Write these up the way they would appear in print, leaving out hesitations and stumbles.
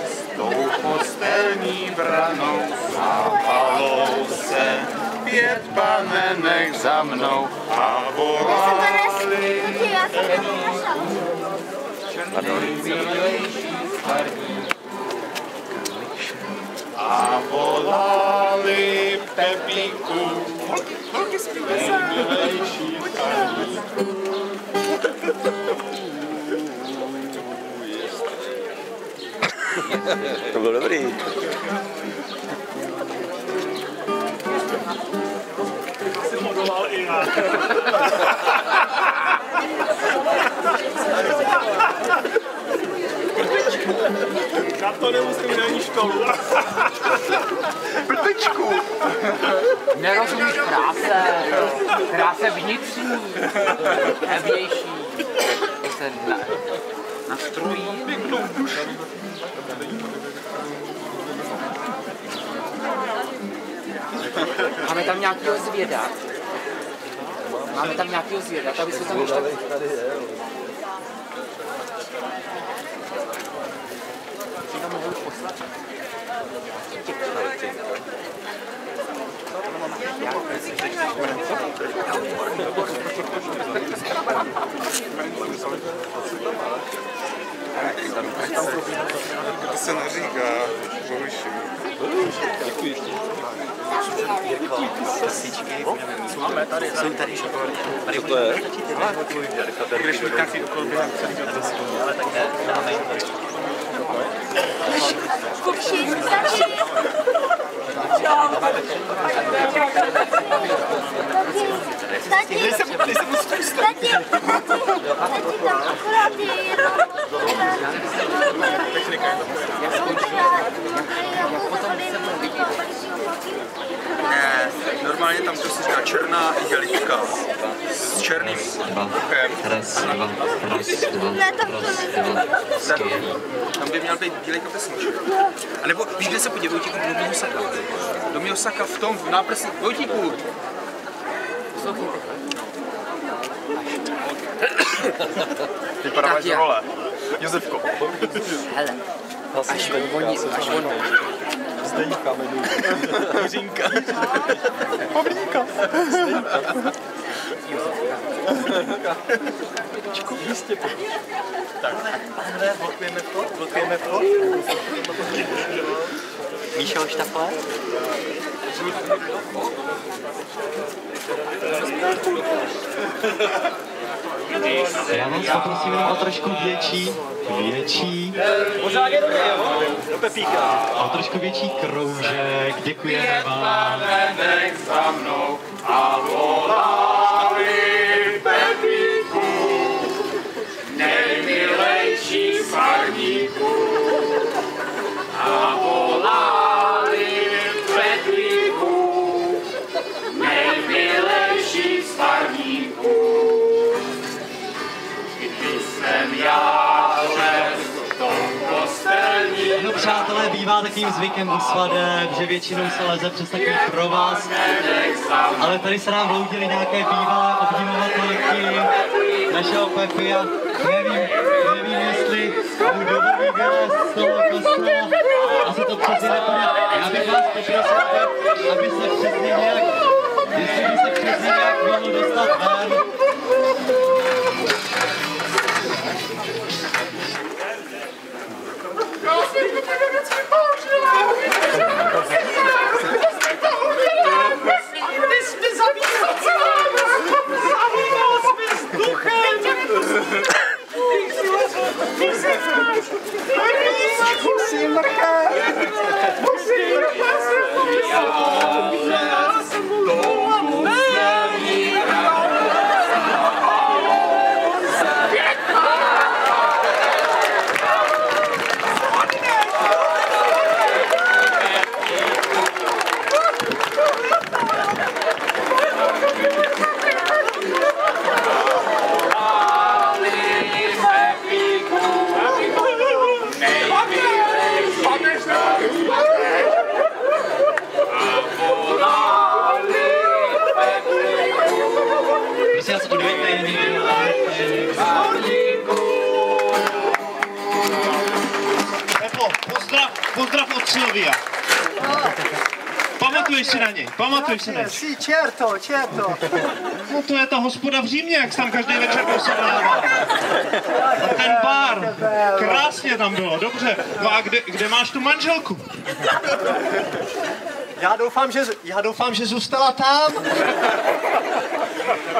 S tou postelní branou zapalou se 5 panenek za mnou a volali. A volali Pepíku, nejmilejší farníku. To bylo dobrý. Jsi modoval i já. Na to nemusím není školu. Blbečku! Nerozumíš kráse. Kráse vnitřní. Hebější. To se nastrojí. Pěknou duši. Máme tam nějakýho zvěda. Máme tam nějakýho zvěda, aby se tam ještě... Si tam mohou poslat? To se neříká, bohužel. Děkuji. Máme tady, jsou tady šokolady. Co to je? Když mi nějaký okolo během celý Ale tak ne, máme Kupší, stačí. Tati, tam akorát je jenom... Ne, normálně tam to si říká černá igelitka s černým uchem. Ne, tak to není. Tam by měl být bílej kapesníček. A nebo víš, kde se podívej, Vojtíku, do mého saka. Do mého saka v tom, v náprsní. Vojtíku! Ty padáváš z role. Josefko. hele, až ono. Zdeňka jmenuje. Hořínka. Pavlínka. Jistě to. Tak. Pánové, blokujeme to. Míša už takhle? Já vás poprosím jenom o trošku větší. Pořádně dobrý, jo? Do Pepíka. O trošku větší kroužek, děkujeme vám. Panenek za mnou a volali Pepíku, nejmilejší farníku. A volali Pepíku, nejmilejší z farníků. Když jsem já les v tom kostelní. No přátelé, bývá takovým zvykem u svadeb, že většinou se leze přes takový provaz, ale tady se nám vloudily nějaké bývalé obdivovatelky našeho Pepy a nevím, jestli mu dovolí vylézt z toho kostela, asi to přesně nepůjde. Já bych vás poprosil, aby se přesně nějak, jestli by se přesně nějak mohlo dostat ven. Sylvia. Pamatuješ si na něj? Pamatuješ si na něj? Sì, certo, certo. No to je ta hospoda v Římě, jak jsi tam každý večer posedlával. A ten bar, krásně tam bylo, dobře. No a kde máš tu manželku? Já doufám, že zůstala tam.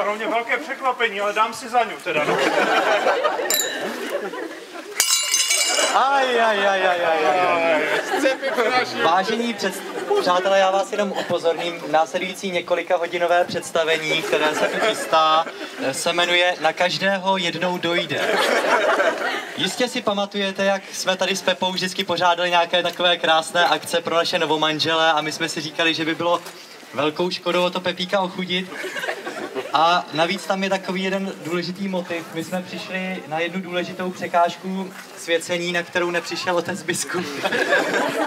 Pro mě velké překvapení, ale dám si za ňu teda. No. Vážení přátelé, já vás jenom upozorním, následující několika hodinové představení, které se tu chystá, se jmenuje Na každého jednou dojde. Jistě si pamatujete, jak jsme tady s Pepou vždycky pořádali nějaké takové krásné akce pro naše novomanžele a my jsme si říkali, že by bylo velkou škodou o to Pepíka ochudit. A navíc tam je takový jeden důležitý motiv. My jsme přišli na jednu důležitou překážku svěcení, na kterou nepřišel otec biskup.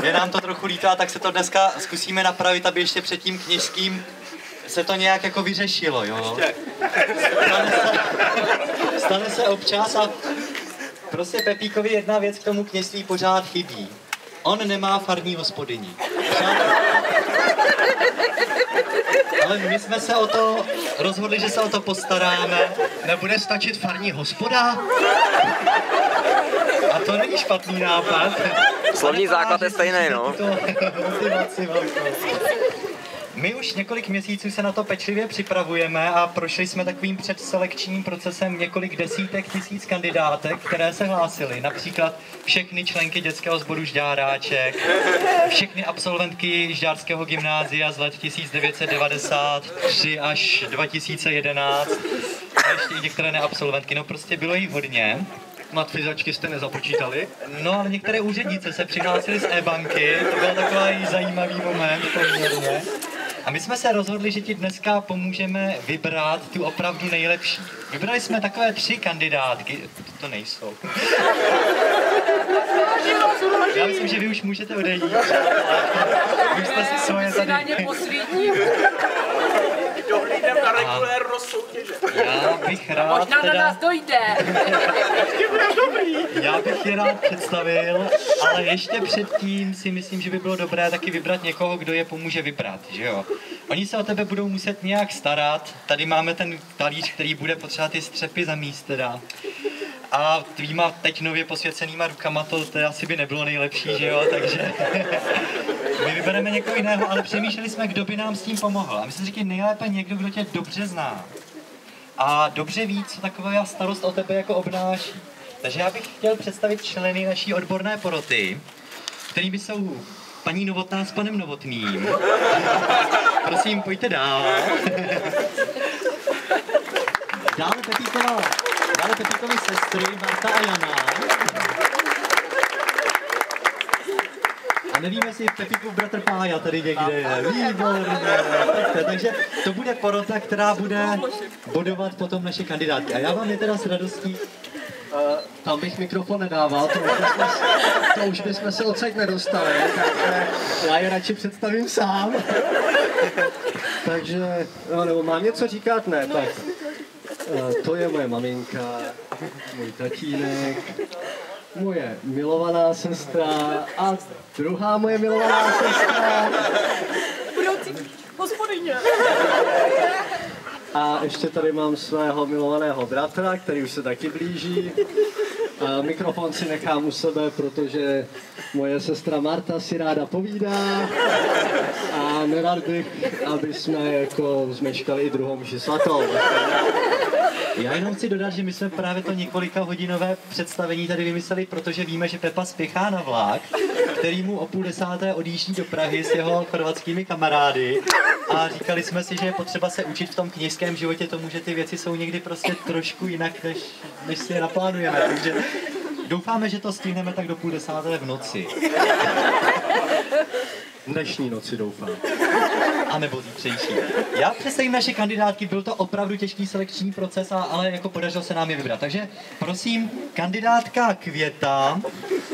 Je nám to trochu líto, a tak se to dneska zkusíme napravit, aby ještě před tím kněžským se to nějak jako vyřešilo, jo? Stane se občas a prostě Pepíkovi jedna věc k tomu kněžství pořád chybí. On nemá farní hospodyni. Ale my jsme se o to rozhodli, že se o to postaráme. Nebude stačit farní hospoda? A to není špatný nápad. Slovní základ je stejný, no. Motivaci velkou. My už několik měsíců se na to pečlivě připravujeme a prošli jsme takovým předselekčním procesem několik desítek tisíc kandidátek, které se hlásily. Například všechny členky dětského sboru Žďáráček, všechny absolventky Žďárského gymnázia z let 1993 až 2011 a ještě i některé neabsolventky. No prostě bylo jich hodně. Matfizačky jste nezapočítali? No, ale některé úřednice se přihlásily z e-banky, to byl takový zajímavý moment poměrně. A my jsme se rozhodli, že ti dneska pomůžeme vybrat tu opravdu nejlepší. Vybrali jsme takové 3 kandidátky, to nejsou. Já myslím, že vy už můžete odejít. Už jste si svoje tady... Dohlídem na regulérno soutěže. Já bych rád Možná na nás dojde. Já bych je rád představil, ale ještě předtím si myslím, že by bylo dobré taky vybrat někoho, kdo je pomůže vybrat, že jo? Oni se o tebe budou muset nějak starat, tady máme ten talíř, který bude potřebovat ty střepy zamíst teda. A tvýma teď nově posvěcenýma rukama to asi by nebylo nejlepší, že jo, takže my vybereme někoho jiného, ale přemýšleli jsme, kdo by nám s tím pomohl. A my jsme říkali, nejlépe někdo, kdo tě dobře zná a dobře ví, co taková starost o tebe jako obnáší. Takže já bych chtěl představit členy naší odborné poroty, kterými jsou paní Novotná s panem Novotným. Prosím, pojďte dál. Dále Pepíkovi sestry Marta a Jana. A nevíme, jestli Pepíkův bratr Pája tady někde je. Výborně. Takže to bude porota, která bude bodovat potom naše kandidátky. A já vám je teda s radostí... Tam bych mikrofon nedával, to už bychom se odsaď nedostali, takže já je radši představím sám. Takže, no, nebo mám něco říkat? Ne, tak. To je moje maminka, můj tatínek, moje milovaná sestra a druhá moje milovaná sestra. Budoucí hospodyně. A ještě tady mám svého milovaného bratra, který už se taky blíží. A mikrofon si nechám u sebe, protože moje sestra Marta si ráda povídá. A nerad bych, aby jsme jako zmeškali i druhou mši svatou. Já jenom chci dodat, že my jsme právě to několika hodinové představení tady vymysleli, protože víme, že Pepa spěchá na vlak, který mu o 9:30 odjíždí do Prahy s jeho chorvatskými kamarády. A říkali jsme si, že je potřeba se učit v tom kněžském životě tomu, že ty věci jsou někdy prostě trošku jinak, než si je naplánujeme. Takže doufáme, že to stihneme tak do 9:30 v noci. Dnešní noci doufám. A nebo zítřejší. Já představím naše kandidátky, byl to opravdu těžký selekční proces, ale jako podařilo se nám je vybrat. Takže prosím, kandidátka Květa,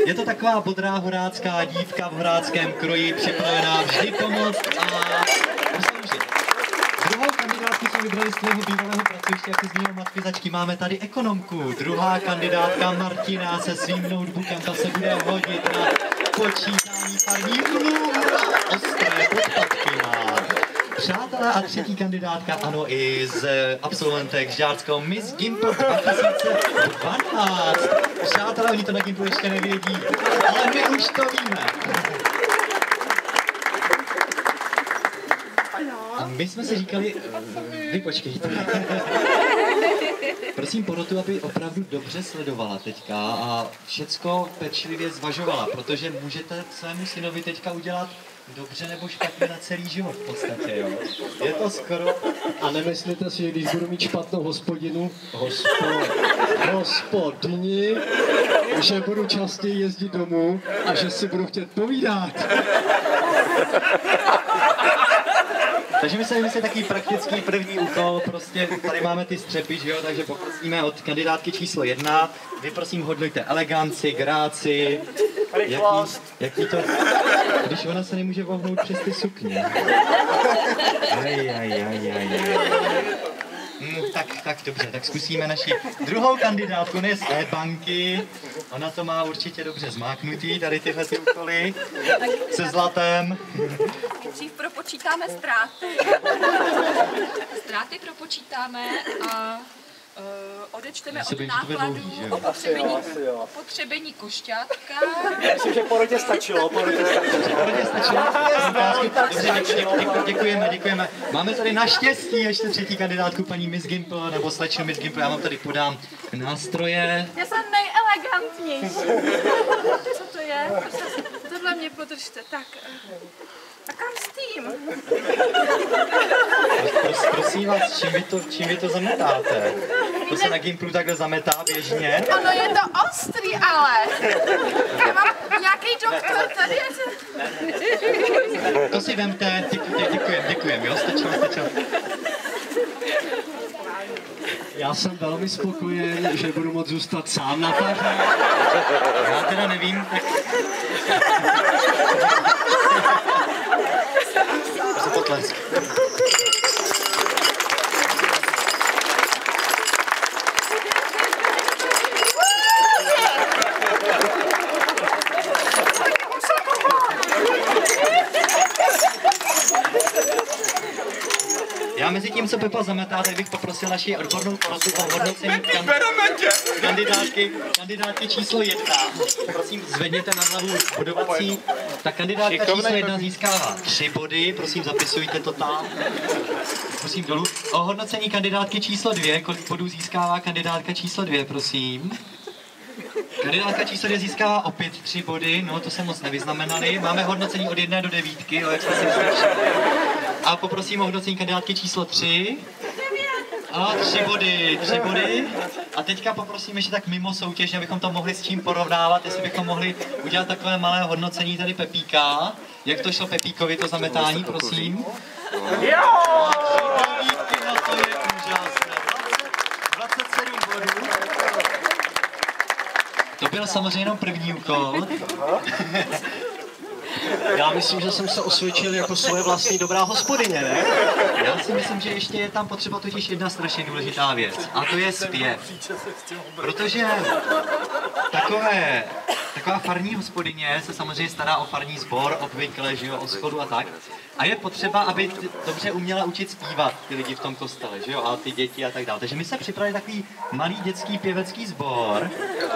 je to taková bodrá horácká dívka v horáckém kroji, připravená vždy pomoct a prosím, druhou kandidátky jsme vybrali z tvého bývalého pracoviště, jako zmínil matfizačky. Máme tady ekonomku. Druhá kandidátka Martina se svým notebookem, ta se bude hodit na počítání parní vlů. Ostré podpatky má. Přátelé, a třetí kandidátka, ano, i z absolventek žáckou Miss Gimple 2012. Přátelé, oni to na Gimplu ještě nevědí, ale my už to víme. A my jsme si říkali, vy počkejte. Prosím porotu, aby opravdu dobře sledovala teďka a všecko pečlivě zvažovala, protože můžete svému synovi teďka udělat dobře nebo špatně na celý život v podstatě, jo. Je to skoro... A nemyslíte si, že když budu mít špatnou hospodyni, že budu častěji jezdit domů a že si budu chtět povídat. Takže my se vymysleli takový praktický první úkol, prostě tady máme ty střepy, že jo, takže poprosíme od kandidátky číslo 1, vy prosím hodnojte eleganci, gráci, jaký to, když ona se nemůže vohnout přes ty sukně. Tak dobře, tak zkusíme naši druhou kandidátku, ne z e-banky, ona to má určitě dobře zmáknutý, tady tyhle ty úkoly, se zlatem. Dřív propočítáme ztráty. Ztráty propočítáme a odečteme od nákladů opotřebení košťátka. Já myslím, že porodě stačilo. Děkujeme. Máme tady naštěstí ještě třetí kandidátku, paní Miss Gimple, nebo slečnu Miss Gimple, já vám tady podám nástroje. Já jsem nejelegantnější. Co to je? Tohle mě podržte. Tak. A kam s tím? Prosím vás, čím vy to zametáte? To se na Gimplu takhle zametá běžně? Ono je to ostrý, ale. Já mám nějaký doktor tady. To si vemte, děkujem, jo, stačilo. Já jsem velmi spokojen, že budu moct zůstat sám na faře. Já teda nevím, tak... Potlesk. Já mezi tím, co Pepa zametá, tak bych poprosil naši odbornou porotu o hodnocení kandidátky číslo 1. Prosím, zvedněte na hlavu bodovací. Ta kandidátka číslo 1 získává 3 body, prosím, zapisujte to tam. Prosím dolů. O hodnocení kandidátky číslo 2, kolik bodů získává kandidátka číslo 2, prosím. Kandidátka číslo 2 získává opět 3 body, no to se moc nevyznamenali. Máme hodnocení od 1 do 9, jo, jak jste si slyšeli. A poprosím o hodnocení kandidátky číslo 3. A 3 body. A teďka poprosím ještě tak mimo soutěž, abychom to mohli s čím porovnávat, jestli bychom mohli udělat takové malé hodnocení tady Pepíka. Jak to šlo Pepíkovi, to zametání, prosím? Jo! No to je úžasné. 27 bodů. To byl samozřejmě jenom první úkol. Já myslím, že jsem se osvědčil jako svoje vlastní dobrá hospodyně, ne? Já si myslím, že ještě je tam potřeba totiž jedna strašně důležitá věc. A to je zpěv. Protože taková farní hospodyně se samozřejmě stará o farní sbor, obvykle, že jo, o schodu a tak. A je potřeba, aby dobře uměla učit zpívat ty lidi v tom kostele, že jo, a ty děti a tak dále. Takže my se připravili takový malý dětský pěvecký sbor,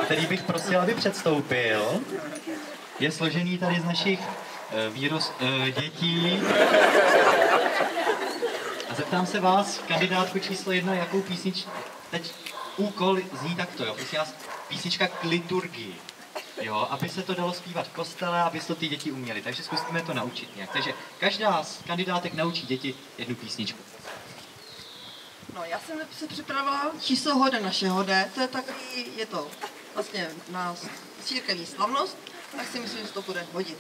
který bych prosil, aby předstoupil. Je složený tady z našich dětí. A zeptám se vás, kandidátku číslo 1, jakou písničku, teď úkol zní takto, jo, prosím vás, písnička k liturgii, jo, aby se to dalo zpívat v kostele, aby to ty děti uměly, takže zkusíme to naučit nějak. Takže každá z kandidátek naučí děti jednu písničku. No, já jsem se připravila číslo hode naše hode, to je takový, je to vlastně na církevní slavnost, tak si myslím, že to bude hodit.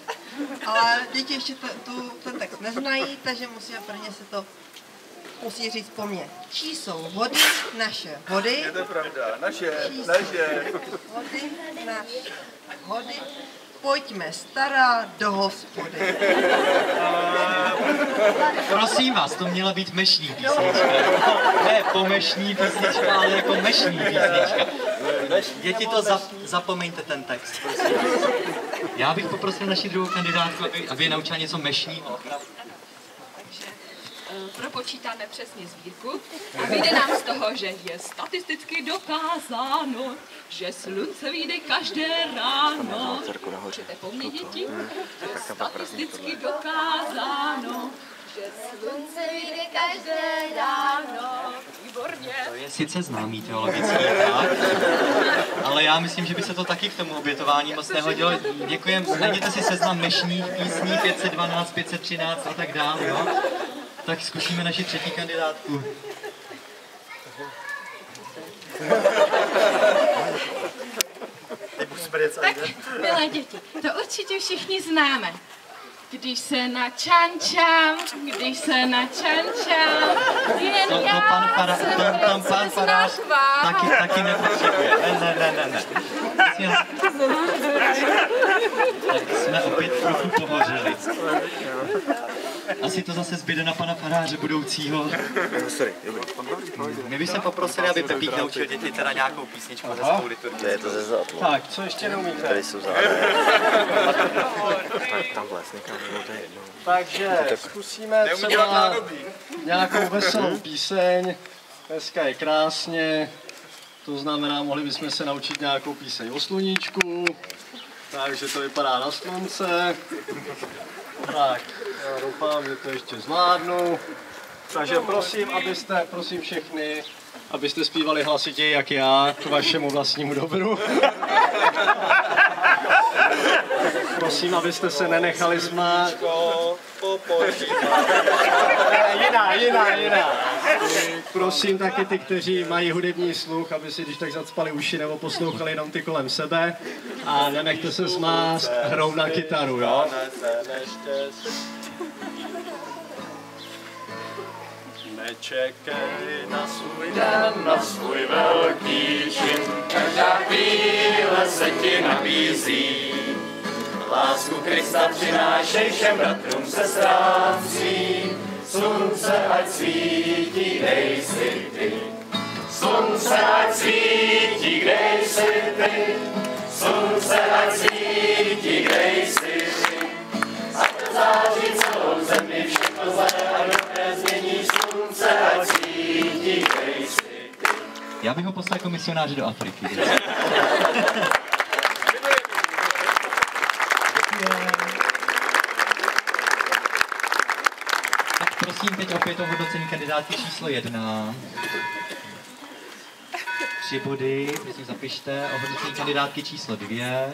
Ale děti ještě ten text neznají, takže prvně se to musí říct po mně. Čí jsou hody, naše hody. Je to pravda, naše. Hody, naše hody. pojďme stará do hospody. Prosím vás, to měla být mešní písnička. Ne pomešní písnička, ale jako mešní písnička. Děti, to zapomeňte ten text, prosím. Já bych poprosil naši druhou kandidátku, aby je naučila něco mešního. Propočítáme přesně sbírku a vyjde nám z toho, že je statisticky dokázáno, že slunce vyjde každé ráno. Můžete po mně, děti? Je statisticky dokázáno, že slunce vyjde každé ráno. Výborně. To je sice známý teologický tak, ale já myslím, že by se to taky k tomu obětování moc nehodilo. Děkujem, najděte si seznam mešních písní 512, 513 a tak dále, jo? Tak zkusíme naši třetí kandidátku. Tak, milé děti, to určitě všichni známe. Když se načančám, jen To já pan Farář taky nepotřebuje. Ne. Tak jsme opět trochu pohořeli. Asi to zase zbyde na pana faráře budoucího. My bychom poprosili, aby Pepík naučil děti teda nějakou písničku ze svou liturgii. Je to ze zad. Tak, co ještě neumíte? Tady jsou zády. Tam vlastně to je jedno. Takže zkusíme třeba nějakou veselou píseň. Dneska je krásně. To znamená, mohli bychom se naučit nějakou píseň o sluníčku. Takže to vypadá na slunce. Tak, já doufám, že to ještě zvládnu. Takže prosím všechny, abyste zpívali hlasitěji jak já, k vašemu vlastnímu dobru. Prosím, abyste se nenechali smát. Jiná. Prosím taky ty, kteří mají hudební sluch, aby si když tak zacpali uši nebo poslouchali jenom ty kolem sebe. A nenechte se zmást hrou na kytaru, jo? Nečekej na svůj den, na svůj velký čin, každá chvíle se ti nabízí. Lásku Krista přinášej všem bratrům, sestrám svým, slunce ať svítí, kde jsi ty. Slunce ať svítí, kde jsi ty. Slunce ať svítí, kde jsi ty. A to září celou zemi, všechno zlé a dobré změní. Slunce ať svítí, kde jsi ty. Já bych ho poslal jako misionáře do Afriky. Tak prosím teď opět o hodnocení kandidátky číslo 1. 3 body, prosím zapište. O hodnocení kandidátky číslo 2.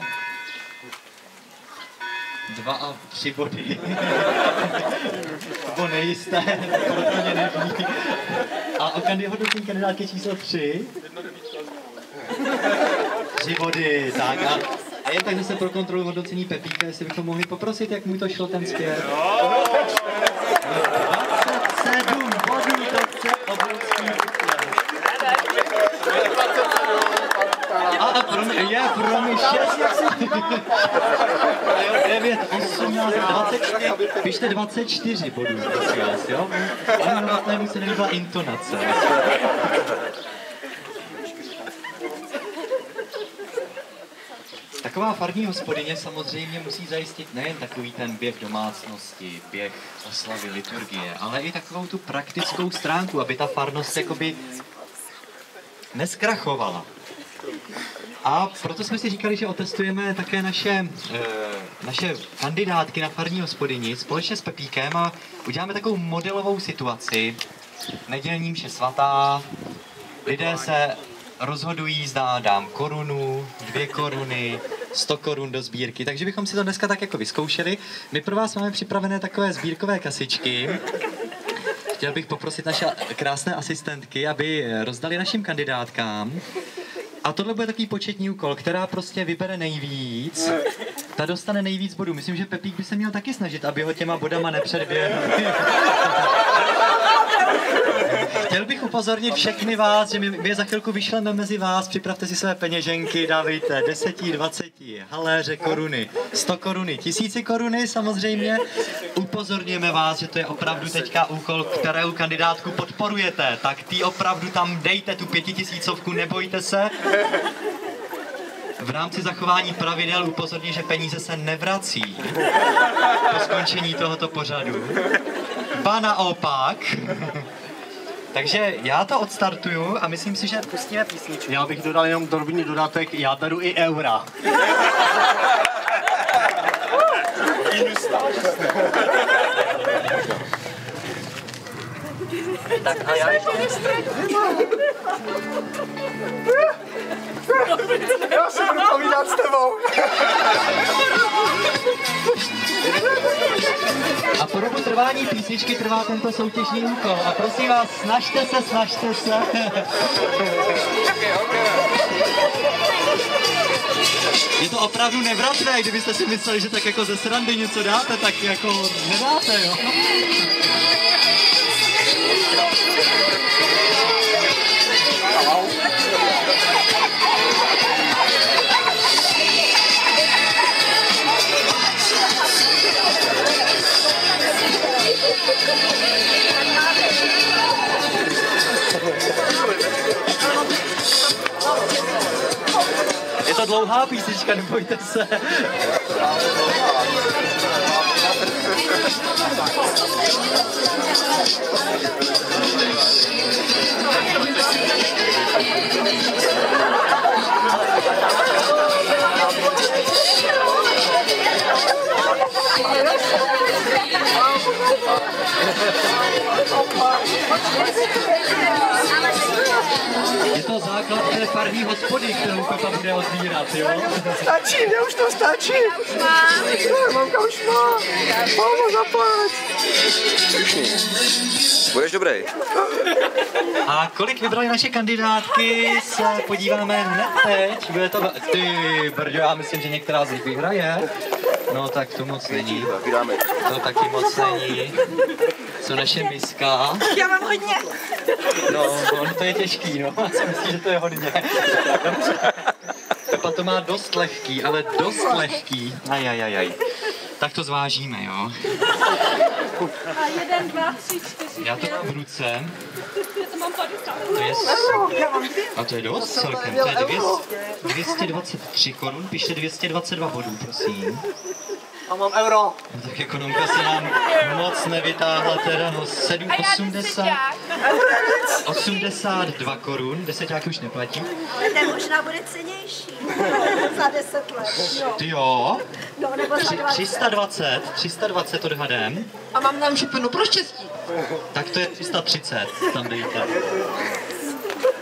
2 a 3 body. To nejisté, protože neví. A o hodnocení kandidátky číslo 3. 3 body, tak a jen tak zase pro kontrolu hodnocení Pepíka, jestli bychom mohli poprosit, jak mu to šlo ten zpěv. 27 bodů, to chce obrovský a pro mě 6. 9, 18, 24, pište 24 bodů, prosím vás, jo? Ano, Novotnému se nelíbila intonace. Taková farní hospodyně samozřejmě musí zajistit nejen takový ten běh domácnosti, běh oslavy liturgie, ale i takovou tu praktickou stránku, aby ta farnost jakoby neskrachovala. A proto jsme si říkali, že otestujeme také naše kandidátky na farní hospodyni společně s Pepíkem a uděláme takovou modelovou situaci. Nedělní mše svatá, lidé se rozhodují, zda dám korunu, 2 koruny, 100 korun do sbírky, takže bychom si to dneska tak jako vyzkoušeli. My pro vás máme připravené takové sbírkové kasičky. Chtěl bych poprosit naše krásné asistentky, aby rozdali našim kandidátkám. A tohle bude takový početní úkol, která prostě vybere nejvíc, ta dostane nejvíc bodů. Myslím, že Pepík by se měl taky snažit, aby ho těma bodama nepředběhl. Chtěl bych upozornit všechny vás, že my za chvilku vyšleme mezi vás, připravte si své peněženky, dávejte 10, 20, haléře, koruny, 100 koruny, 1000 koruny samozřejmě. Upozorňujeme vás, že to je opravdu teďka úkol, kterou kandidátku podporujete, tak ty opravdu tam dejte tu 5000, nebojte se. V rámci zachování pravidel upozorňuji, že peníze se nevrací po skončení tohoto pořadu. Ba naopak. Takže já to odstartuju a myslím si, že pustíme písničku. Já bych dodal jenom drobný dodatek, já beru i eura. Tak a já ještě... Já si budu povídat s tebou. A po dobu trvání písničky trvá tento soutěžní úkol. A prosím vás, snažte se, snažte se. Je to opravdu nevratné, kdybyste si mysleli, že tak jako ze srandy něco dáte, tak jako nedáte, jo? Je to dlouhá písnička, nebojte se. Je to základ té farní hospody, kterou Pepa bude odbírat, jo? Stačí, mě už to stačí. Mamka už má. Mámo, zaplať. Budeš dobrý. A kolik vybrali naše kandidátky, se podíváme hned teď. Bude to... Ty brďo, já myslím, že některá z nich vyhraje. No tak to moc není. To taky moc není. Co naše miska? Já mám hodně. No, ono to je těžký, no. Já si myslím, že to je hodně. Pepa to má dost lehký, ale dost lehký. Ajajajaj. Tak to zvážíme, jo. A 1, 2, 3, 4, Já to mám v ruce. Já to mám 50. To je... A to je dost celkem. To je 223 korun. Pište 222 bodů, prosím. A mám euro. No, tak ekonomka se nám moc nevytáhla teda, no 82 korun, deseťáky už neplatí. Ten možná bude cenější. Za 10 let. Ty jo? No, nebo za 20. 320 odhadem. A mám nám šipinu pro štěstí. Tak to je 330, tam dejte.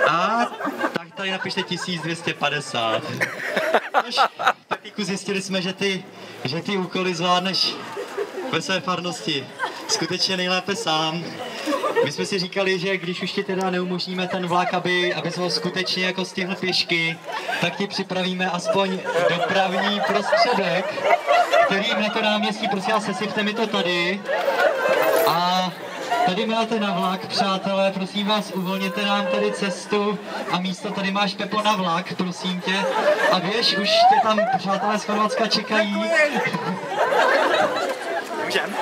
A tak tady napište 1250. Nož, Pepíku, zjistili jsme, že ty úkoly zvládneš ve své farnosti skutečně nejlépe sám. My jsme si říkali, že když už ti teda neumožníme ten vlak, aby ho skutečně jako stihl pěšky, tak ti připravíme aspoň dopravní prostředek, kterým na to náměstí, prosím vás, sesypte mi to tady. A tady máte na vlak, přátelé, prosím vás, uvolněte nám tady cestu a místo tady máš, Pepo, na vlak, prosím tě. A běž, už tě tam přátelé z Chorvatska čekají. Můžem?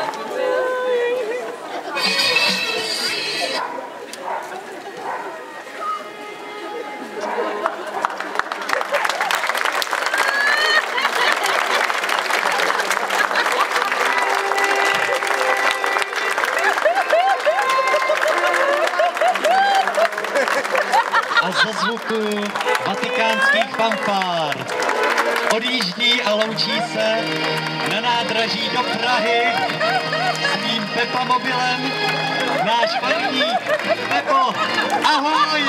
A za zvuku vatikánských fanfár odjíždí a loučí se na nádraží do Prahy svým Pepamobilem náš farník Pepo. Ahoj!